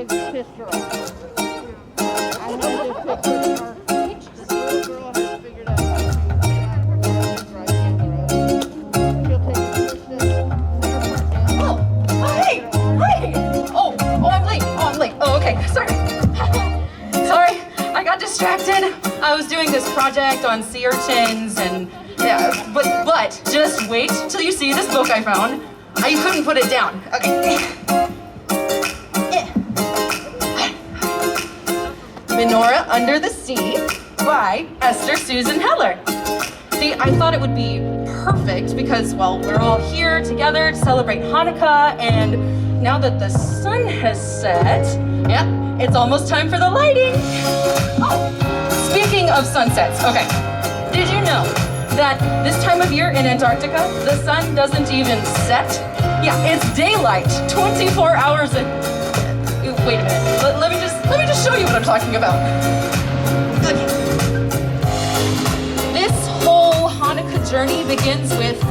drive your sister off. I had this picture in our beach. This little girl has figured out how to drive down the road. She'll take the first step. Oh, hey! I'm late. Oh, okay, sorry. Sorry, I got distracted. I was doing this project on sea urchins and yeah, but just wait till you see this book I found. I couldn't put it down. Okay. Menorah Under the Sea by Esther Susan Heller. See, I thought it would be perfect because, well, we're all here together to celebrate Hanukkah, and now that the sun has set, yeah, it's almost time for the lighting. Oh, speaking of sunsets, okay, did you know that this time of year in Antarctica, the sun doesn't even set? Yeah, it's daylight, 24 hours a... Wait a minute, let me just show you what I'm talking about. Okay. This whole Hanukkah journey begins with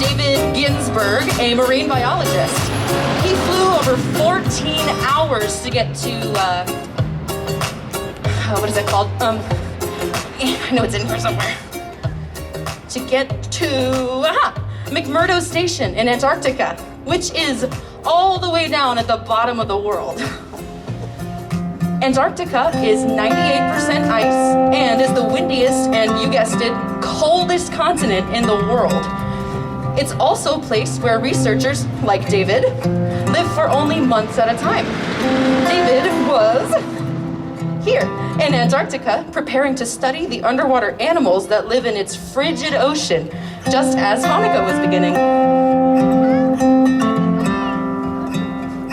David Ginsburg, a marine biologist. He flew over 14 hours to get to, what is it called? I know it's in here somewhere. To get to, McMurdo Station in Antarctica, which is all the way down at the bottom of the world. Antarctica is 98% ice and is the windiest and, you guessed it, coldest continent in the world. It's also a place where researchers, like David, live for only months at a time. David was here in Antarctica, preparing to study the underwater animals that live in its frigid ocean, just as Hanukkah was beginning.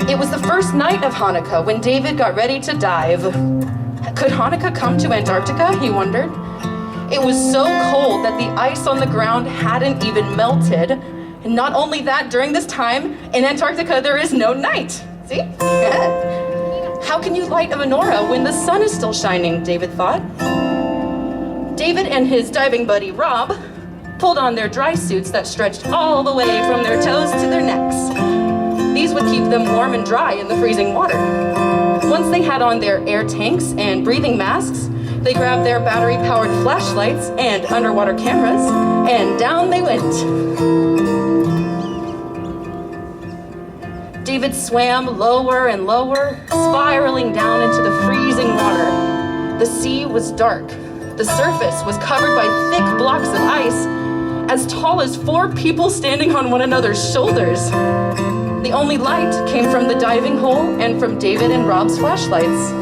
It was the first night of Hanukkah when David got ready to dive. Could Hanukkah come to Antarctica, he wondered? It was so cold that the ice on the ground hadn't even melted. And not only that, during this time, in Antarctica, there is no night. See? How can you light a menorah when the sun is still shining, David thought. David and his diving buddy, Rob, pulled on their dry suits that stretched all the way from their toes to their necks. These would keep them warm and dry in the freezing water. Once they had on their air tanks and breathing masks, they grabbed their battery-powered flashlights and underwater cameras, and down they went. David swam lower and lower, spiraling down into the freezing water. The sea was dark. The surface was covered by thick blocks of ice, as tall as 4 people standing on one another's shoulders. The only light came from the diving hole and from David and Rob's flashlights.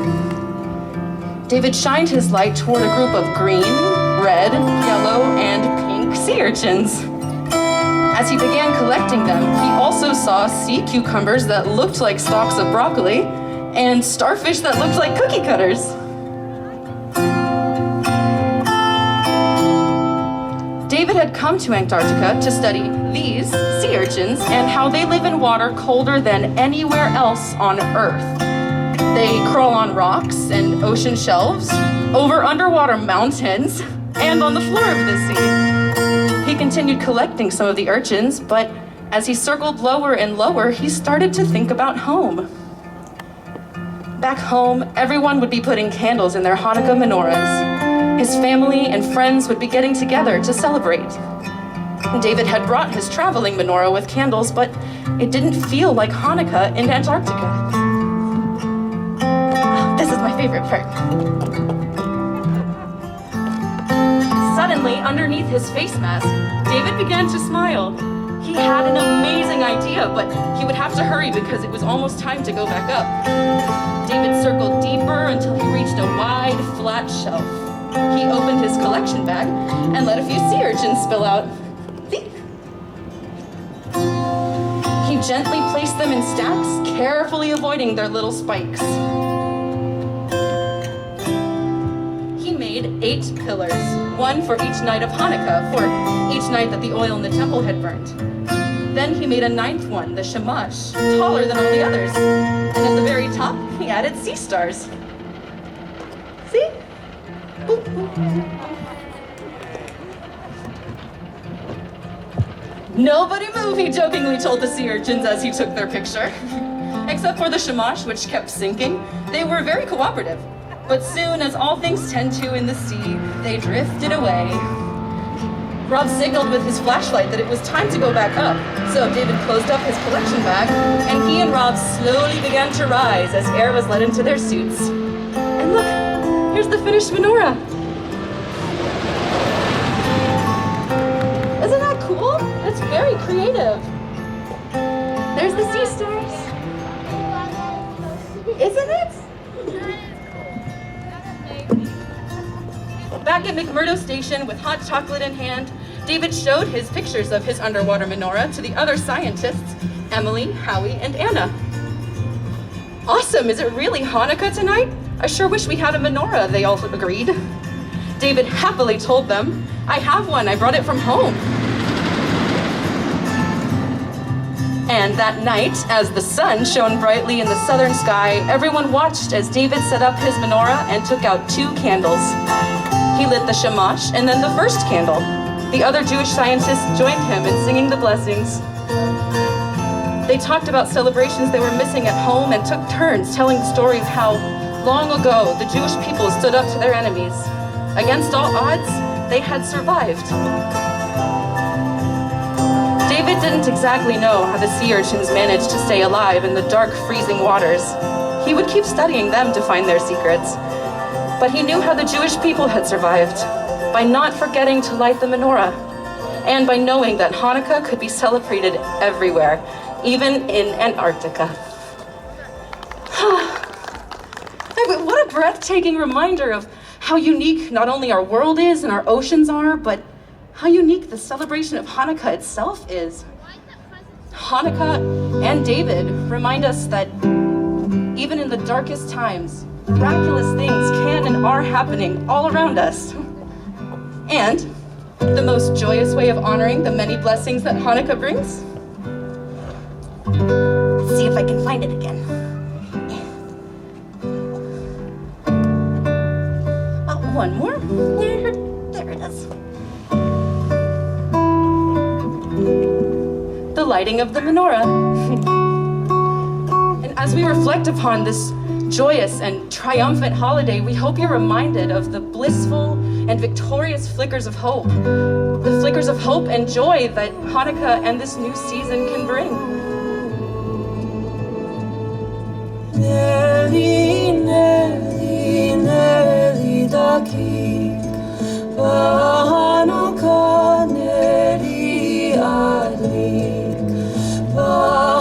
David shined his light toward a group of green, red, yellow, and pink sea urchins. As he began collecting them, he also saw sea cucumbers that looked like stalks of broccoli and starfish that looked like cookie cutters. David had come to Antarctica to study these sea urchins and how they live in water colder than anywhere else on Earth. They crawl on rocks and ocean shelves, over underwater mountains, and on the floor of the sea. He continued collecting some of the urchins, but as he circled lower and lower, he started to think about home. Back home, everyone would be putting candles in their Hanukkah menorahs. His family and friends would be getting together to celebrate. David had brought his traveling menorah with candles, but it didn't feel like Hanukkah in Antarctica. Oh, this is my favorite part. Suddenly, underneath his face mask, David began to smile. He had an amazing idea, but he would have to hurry because it was almost time to go back up. David circled deeper until he reached a wide, flat shelf. He opened his collection bag and let a few sea urchins spill out. See? He gently placed them in stacks, carefully avoiding their little spikes. He made 8 pillars, one for each night of Hanukkah, for each night that the oil in the temple had burnt. Then he made a 9th one, the shamash, taller than all the others. And at the very top, he added sea stars. See? Boop, boop. Nobody move, he jokingly told the sea urchins as he took their picture. except for the shamash, which kept sinking, they were very cooperative. But soon, as all things tend to in the sea, they drifted away. Rob signaled with his flashlight that it was time to go back up, so David closed up his collection bag, and he and Rob slowly began to rise as air was let into their suits. And look, here's the finished menorah. Isn't that cool? It's very creative. There's the sea stars. Isn't it? Back at McMurdo Station with hot chocolate in hand, David showed his pictures of his underwater menorah to the other scientists, Emily, Howie, and Anna. Awesome, is it really Hanukkah tonight? I sure wish we had a menorah, they all agreed. David happily told them, I have one, I brought it from home. And that night, as the sun shone brightly in the southern sky, everyone watched as David set up his menorah and took out 2 candles. He lit the shamash and then the first candle. The other Jewish scientists joined him in singing the blessings. They talked about celebrations they were missing at home and took turns telling the story of how, long ago, the Jewish people stood up to their enemies. Against all odds, they had survived. David didn't exactly know how the sea urchins managed to stay alive in the dark, freezing waters. He would keep studying them to find their secrets. But he knew how the Jewish people had survived, by not forgetting to light the menorah, and by knowing that Hanukkah could be celebrated everywhere, even in Antarctica. What a breathtaking reminder of how unique not only our world is and our oceans are, but how unique the celebration of Hanukkah itself is. Hanukkah and David remind us that even in the darkest times, miraculous things can and are happening all around us. And the most joyous way of honoring the many blessings that Hanukkah brings? Let's see if I can find it again. One more. There it is. The lighting of the menorah. And as we reflect upon this joyous and triumphant holiday, we hope you're reminded of the blissful and victorious flickers of hope. The flickers of hope and joy that Hanukkah and this new season can bring. Neli, neli, neli daki, Hanukkah neli adlik,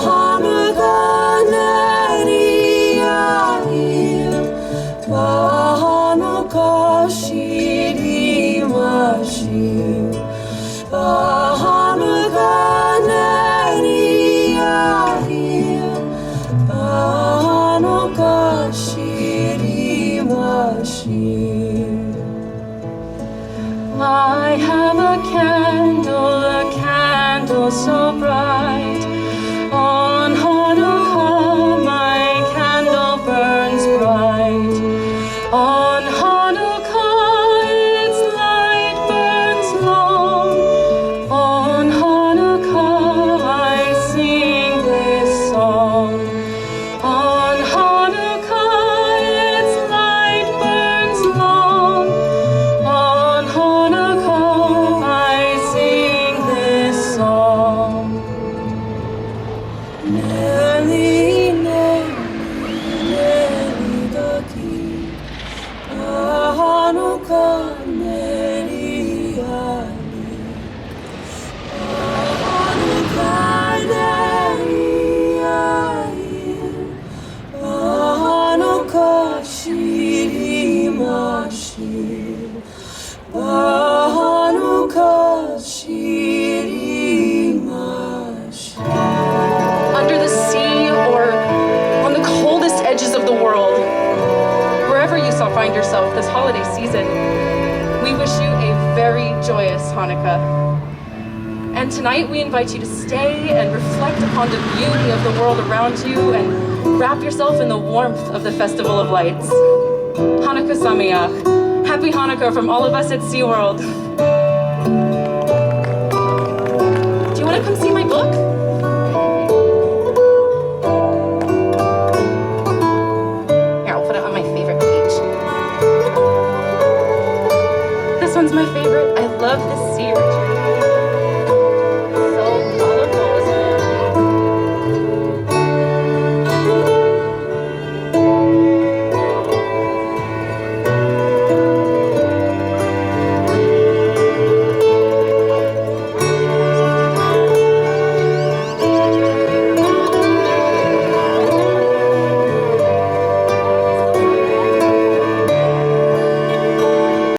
Hanukkah neli adlik, Hanukkah shiri mashir, Hanukkah neli adlik, Hanukkah shiri mashir. I have a candle so bright. On Hanukkah, my candle burns bright. On Hanukkah, its light burns long. On Hanukkah, I sing this song. On Hanukkah, its light burns long. On Hanukkah, I sing this song. Neli, neli, neli daki, Hanukkah neli ali, Hanukkah neli ali, Hanukkah shiri mashir, Hanukkah shiri mashir. Under the sea or on the coldest edges of the world, wherever you shall find yourself this holiday season, we wish you a very joyous Hanukkah. And tonight we invite you to stay and reflect upon the beauty of the world around you and wrap yourself in the warmth of the Festival of Lights. Hanukkah Sameach. Happy Hanukkah from all of us at SeaWorld.